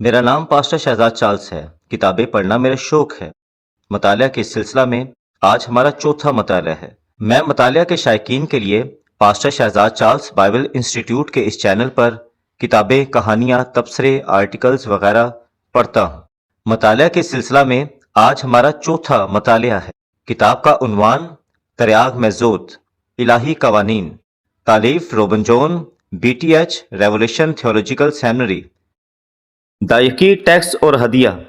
मेरा नाम pastor Shahzad Charles है। किताबें पढ़ना मेरा शौक है। मतालिया के सिलसिला में आज हमारा चौथा मतालिया है। मैं मतालिया के शायकीन के लिए pastor Shahzad Charles Bible institute के इस चैनल पर किताबें, कहानियाँ, तबसरे, आर्टिकल्स वगैरह पढ़ता हूँ। मतालिया के सिलसिला में आज हमारा चौथा मतालिया है। किताब का उन्वान तरियाग मेजोत, इलाही कवानीन, तालीफ रोबन John, BTH revolution theological seminary. दायकी टैक्स और हदिया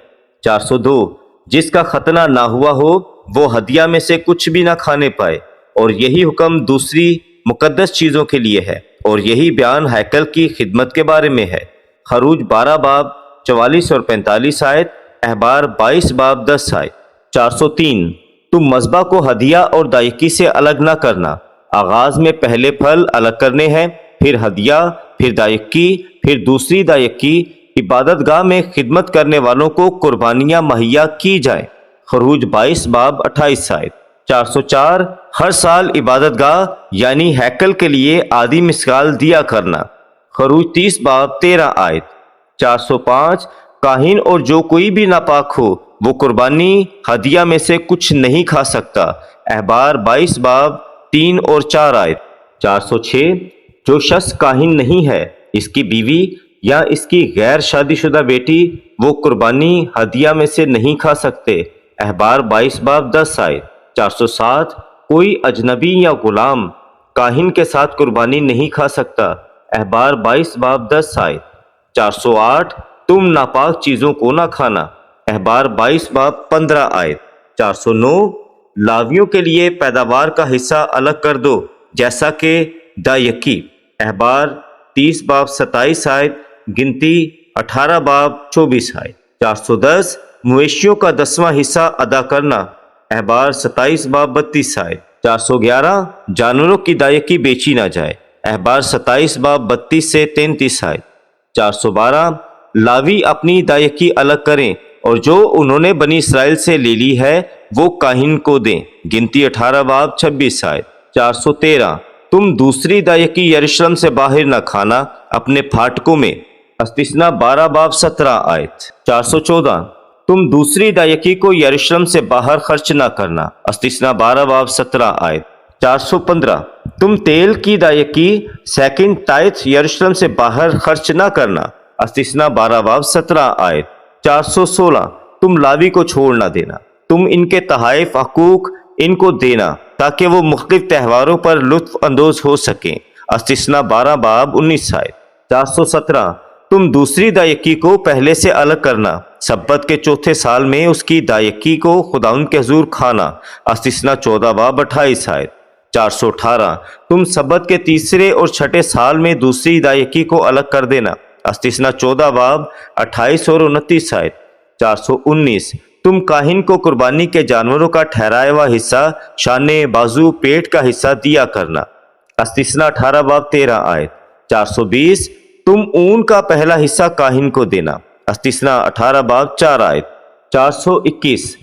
402। जिसका खतना ना हुआ हो वो हदिया में से कुछ भी ना खाने पाए, और यही हुक्म दूसरी मुकद्दस चीज़ों के लिए है, और यही बयान हैकल की खिदमत के बारे में है। खरूज 12 बाब 44 और 45 आयत, अहबार 22 बाब 10 आयत। 403। तुम मज़बा को हदिया और दायकी से अलग ना करना। आगाज में पहले फल अलग करने हैं, फिर हदिया, फिर दायकी, फिर दूसरी दायकी। इबादत गाह में खिदमत करने वालों को कुर्बानियाँ मुहैया की जाए। खरूज 22 बाब 28 आयत। 404। हर साल इबादत गाह यानी हैकल के लिए आधी मिसाल दिया करना। खरूज 30 बाब 13 आयत। 405। काहिन और जो कोई भी नापाक हो वो कुर्बानी हदिया में से कुछ नहीं खा सकता। अहबार 22 बाब 3 और 4 आयत। 406। जो शख्स काहिन नहीं है, इसकी बीवी या इसकी गैर शादीशुदा बेटी, वो कुर्बानी हदिया में से नहीं खा सकते। अहबार 22 बाब 10 आयत। 407। कोई अजनबी या गुलाम काहिन के साथ कुर्बानी नहीं खा सकता। अहबार 22 बाब 10 आयत। 408। तुम नापाक चीज़ों को ना खाना। अहबार 22 बाब 15 आयत। 409। लावियों के लिए पैदावार का हिस्सा अलग कर दो, जैसा कि दायकी। अहबार 30 बाब 27 आयत, गिनती 18 बाब 24 आयत। 410। मवेशियों का 10वां हिस्सा अदा करना। अहबार 27 बाब 32 आयत। 411। जानवरों की दायकी बेची ना जाए। अहबार 27 बाब 32 से 33 आयत। 412। लावी अपनी दायकी अलग करें, और जो उन्होंने बनी इसराइल से ले ली है वो काहिन को दें। गिनती 18 बाब 26 आयत। 413। तुम दूसरी दायकी यरूशलेम से बाहर न खाना, अपने फाटकों में। इस्तिस्ना 12 बाब 17 आयत। 414। तुम दूसरी दायकी को यरूशलेम से बाहर खर्च न करना। इस्तिस्ना 12 बाब 17 आयत। 415। तुम तेल की दायकी सेकंड टाइथ यरूशलेम से बाहर खर्च न करना। इस्तिस्ना 12 बाब 17 आयत। 416। तुम लावी को छोड़ न देना। तुम इनके तहाइफ हकूक इनको देना, ताकि वो मुख्तलिफ त्यौहारों पर लुत्फ अंदोज हो सकें। इस्तिस्ना 12 बाब 19 आयत। 417। तुम दूसरी दायकी को पहले से अलग करना। सब्बत के चौथे साल में उसकी दायकी को खुदाउन के हुजूर खाना। इस्तिस्ना 14 बाब 28 आयत। 418। तुम सब्बत के तीसरे और छठे साल में दूसरी दायकी को अलग कर देना। इस्तिस्ना 14 बाब 28 और 29 आयत। 419। तुम काहिन को कुर्बानी के जानवरों का ठहराया हुआ हिस्सा, शाने, बाजू, पेट का हिस्सा दिया करना। इस्तिस्ना 18 बाब 13 आयत। 420। तुम ऊन का पहला हिस्सा काहिन को देना। इस्तिस्ना 18 बाब 4 आयत। 421।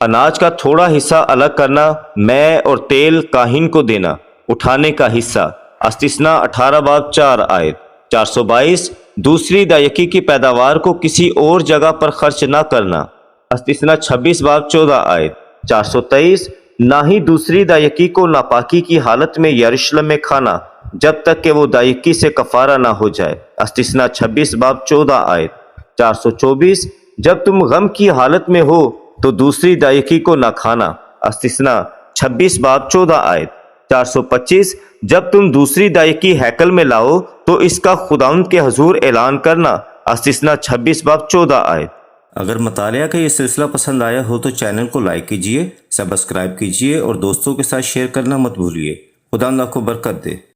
अनाज का थोड़ा हिस्सा अलग करना, मैं और तेल काहिन को देना, उठाने का हिस्सा। इस्तिस्ना 18 बाब 4 आयत। 422। दूसरी दायकी की पैदावार को किसी और जगह पर खर्च न करना। इस्तिस्ना 26 बाब 14 आयत। 423। ना ही दूसरी दायकी को नापाकी की हालत में यरूशलेम में खाना, जब तक कि वो दायकी से कफारा ना हो जाए। इस्तिस्ना 26 बाब 14 आयत। 424। जब तुम गम की हालत में हो तो दूसरी दायकी को ना खाना। इस्तिस्ना 26 बाब 14 आयत। 425। जब तुम दूसरी दायकी हैकल में लाओ तो इसका खुदाउंद के हुजूर ऐलान करना। इस्तिस्ना 26 बाब 14 आयत। अगर मतालिया का ये सिलसिला पसंद आया हो तो चैनल को लाइक कीजिए, सब्सक्राइब कीजिए और दोस्तों के साथ शेयर करना मत भूलिए। खुदा आपको बरकत दे।